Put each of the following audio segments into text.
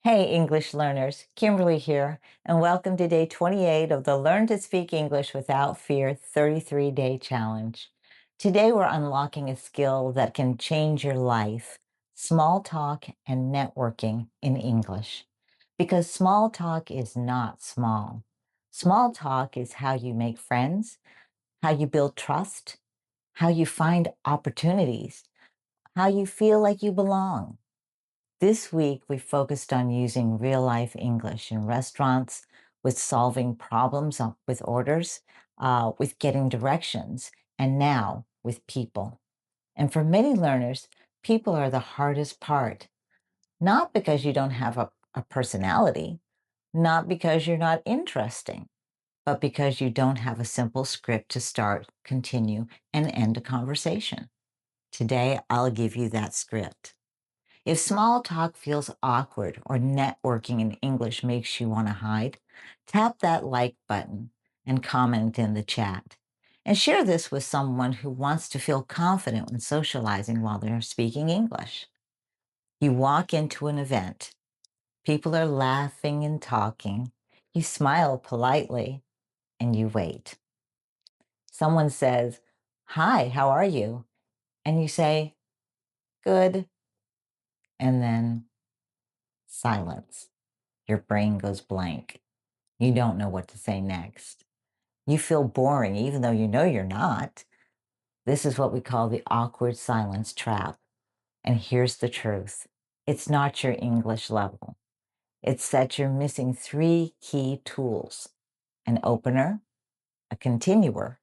Hey, English learners, Kimberly here, and welcome to day 28 of the Learn to Speak English Without Fear 33-Day Challenge. Today, we're unlocking a skill that can change your life, small talk and networking in English. Because small talk is not small. Small talk is how you make friends, how you build trust, how you find opportunities, how you feel like you belong. This week, we focused on using real life English in restaurants, with solving problems with orders, with getting directions, and now with people. And for many learners, people are the hardest part, not because you don't have a personality, not because you're not interesting, but because you don't have a simple script to start, continue, and end a conversation. Today, I'll give you that script. If small talk feels awkward or networking in English makes you want to hide, tap that like button and comment in the chat. And share this with someone who wants to feel confident when socializing while they're speaking English. You walk into an event, people are laughing and talking, you smile politely, and you wait. Someone says, "Hi, how are you?" And you say, "Good," and then silence. Your brain goes blank. You don't know what to say next. You feel boring, even though you know you're not. This is what we call the awkward silence trap. And here's the truth. It's not your English level. It's that you're missing three key tools: an opener, a continuer,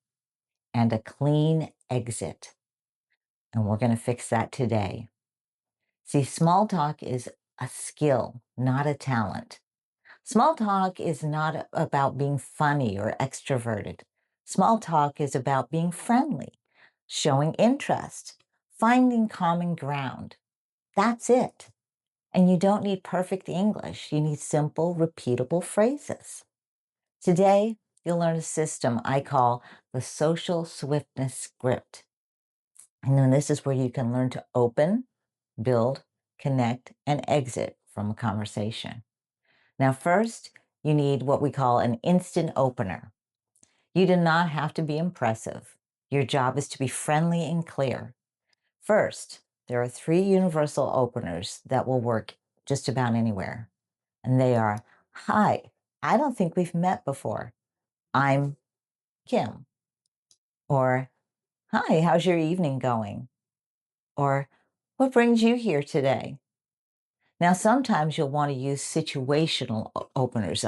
and a clean exit. And we're going to fix that today. See, small talk is a skill, not a talent. Small talk is not about being funny or extroverted. Small talk is about being friendly, showing interest, finding common ground. That's it. And you don't need perfect English. You need simple, repeatable phrases. Today, you'll learn a system I call the social swiftness script. And then this is where you can learn to open, build, connect, and exit from a conversation. Now, first, you need what we call an instant opener. You do not have to be impressive. Your job is to be friendly and clear. First, there are three universal openers that will work just about anywhere. And they are, "Hi, I don't think we've met before. I'm Kim." Or, "Hi, how's your evening going?" Or, "What brings you here today?" Now, sometimes you'll want to use situational openers.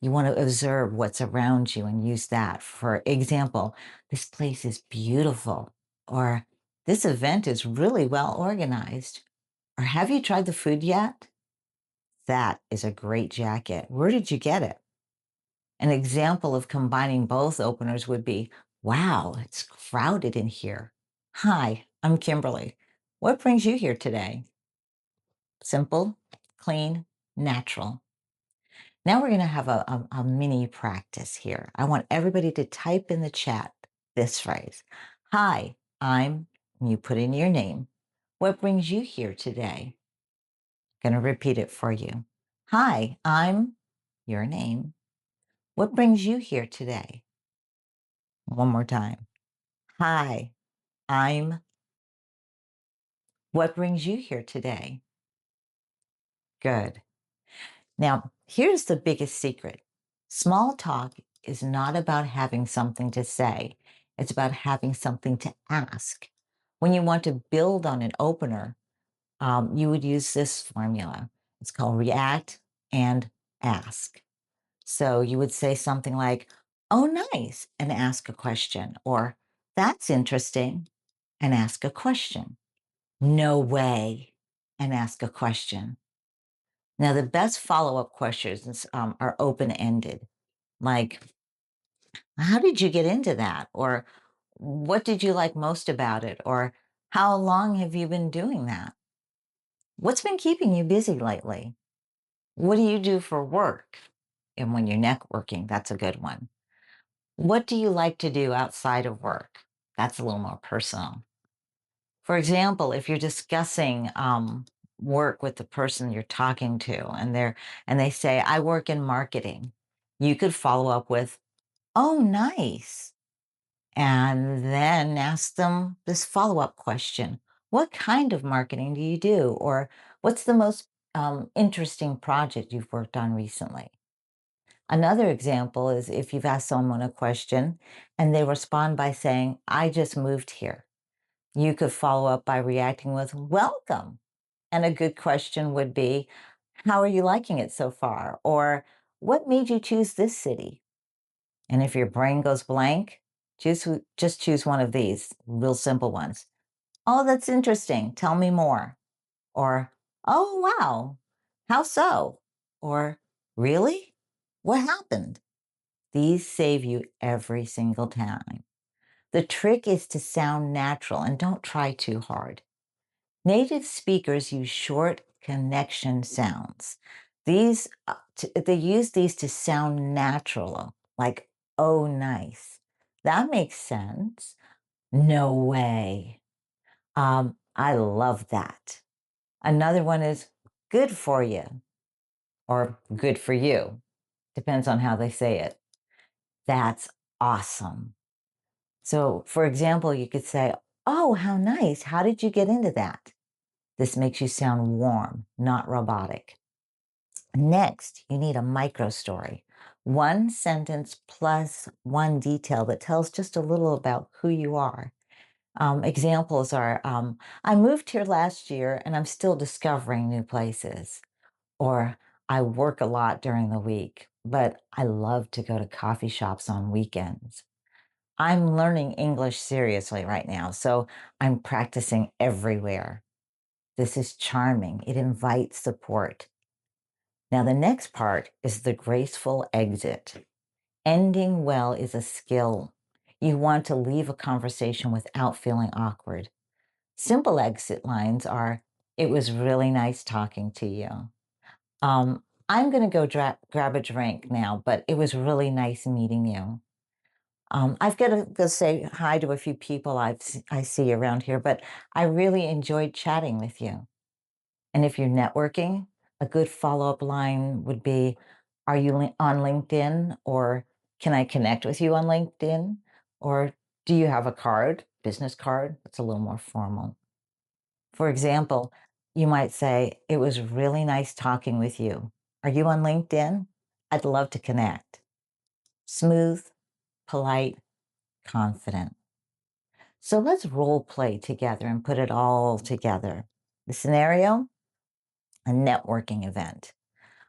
You want to observe what's around you and use that. For example, "This place is beautiful," or "This event is really well organized," or "Have you tried the food yet?" That is a great jacket. Where did you get it? An example of combining both openers would be, "Wow, it's crowded in here." "Hi, I'm Kimberly. What brings you here today?" Simple, clean, natural. Now we're going to have a mini practice here. I want everybody to type in the chat this phrase. "Hi, I'm," and you put in your name. "What brings you here today?" Going to repeat it for you. "Hi, I'm," your name. "What brings you here today?" One more time. "Hi, I'm," "What brings you here today?" Good. Now, here's the biggest secret. Small talk is not about having something to say. It's about having something to ask. When you want to build on an opener, you would use this formula. It's called react and ask. So you would say something like, "Oh, nice," and ask a question, or "That's interesting," and ask a question. "No way," and ask a question. Now, the best follow-up questions are open-ended, like, "How did you get into that?" Or, "What did you like most about it?" Or, "How long have you been doing that?" "What's been keeping you busy lately?" "What do you do for work?" And when you're networking, that's a good one. "What do you like to do outside of work?" That's a little more personal. For example, if you're discussing work with the person you're talking to and they say, I work in marketing. You could follow up with, oh, nice. And then ask them this follow-up question. What kind of marketing do you do? Or what's the most interesting project you've worked on recently? Another example is if you've asked someone a question and they respond by saying, I just moved here. You could follow up by reacting with, welcome. And a good question would be, how are you liking it so far? Or what made you choose this city? And if your brain goes blank, just choose one of these real simple ones. Oh, that's interesting. Tell me more. Or, oh, wow. How so? Or, really? What happened? These save you every single time. The trick is to sound natural and don't try too hard. Native speakers use short connection sounds. They use these to sound natural, like, oh, nice. That makes sense. No way. I love that. Another one is good for you or good for you. Depends on how they say it. That's awesome. So, for example, you could say, oh, how nice. How did you get into that? This makes you sound warm, not robotic. Next, you need a micro story. One sentence plus one detail that tells just a little about who you are. Examples are I moved here last year and I'm still discovering new places. Or I work a lot during the week, but I love to go to coffee shops on weekends. I'm learning English seriously right now, so I'm practicing everywhere. This is charming. It invites support. Now, the next part is the graceful exit. Ending well is a skill. You want to leave a conversation without feeling awkward. Simple exit lines are, it was really nice talking to you. I'm going to go grab a drink now, but it was really nice meeting you. I've got to go say hi to a few people I see around here, but I really enjoyed chatting with you. And if you're networking, a good follow-up line would be, are you on LinkedIn? Or can I connect with you on LinkedIn? Or do you have a card, business card? That's a little more formal. For example, you might say, it was really nice talking with you. Are you on LinkedIn? I'd love to connect. Smooth, polite, confident. So let's role play together and put it all together. The scenario, a networking event.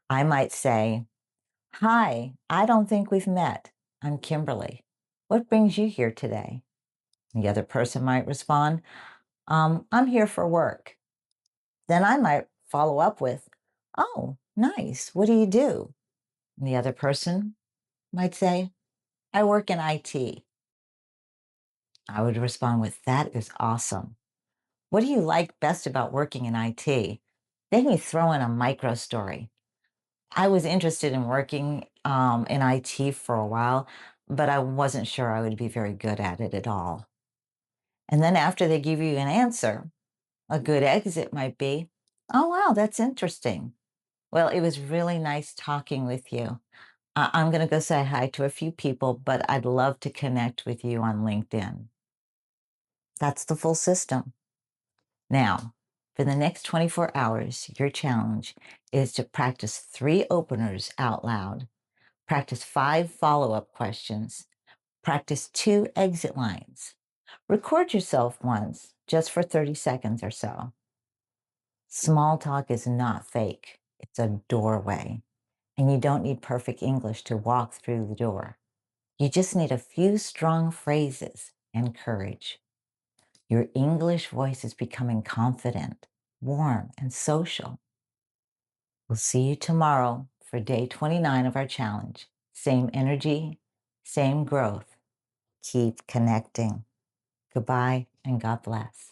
I might say, hi, I don't think we've met. I'm Kimberly. What brings you here today? The other person might respond, I'm here for work. Then I might follow up with, oh, nice. What do you do? And the other person might say, I work in IT. I would respond with, that is awesome. What do you like best about working in IT? Then you throw in a micro story. I was interested in working in IT for a while, but I wasn't sure I would be very good at it at all. And then after they give you an answer, a good exit might be, oh, wow, that's interesting. Well, it was really nice talking with you. I'm going to go say hi to a few people, but I'd love to connect with you on LinkedIn. That's the full system. Now, for the next 24 hours, your challenge is to practice 3 openers out loud, practice 5 follow-up questions, practice 2 exit lines. Record yourself once, just for 30 seconds or so. Small talk is not fake. It's a doorway. And you don't need perfect English to walk through the door. You just need a few strong phrases and courage. Your English voice is becoming confident, warm, and social. We'll see you tomorrow for day 29 of our challenge. Same energy, same growth. Keep connecting. Goodbye and God bless.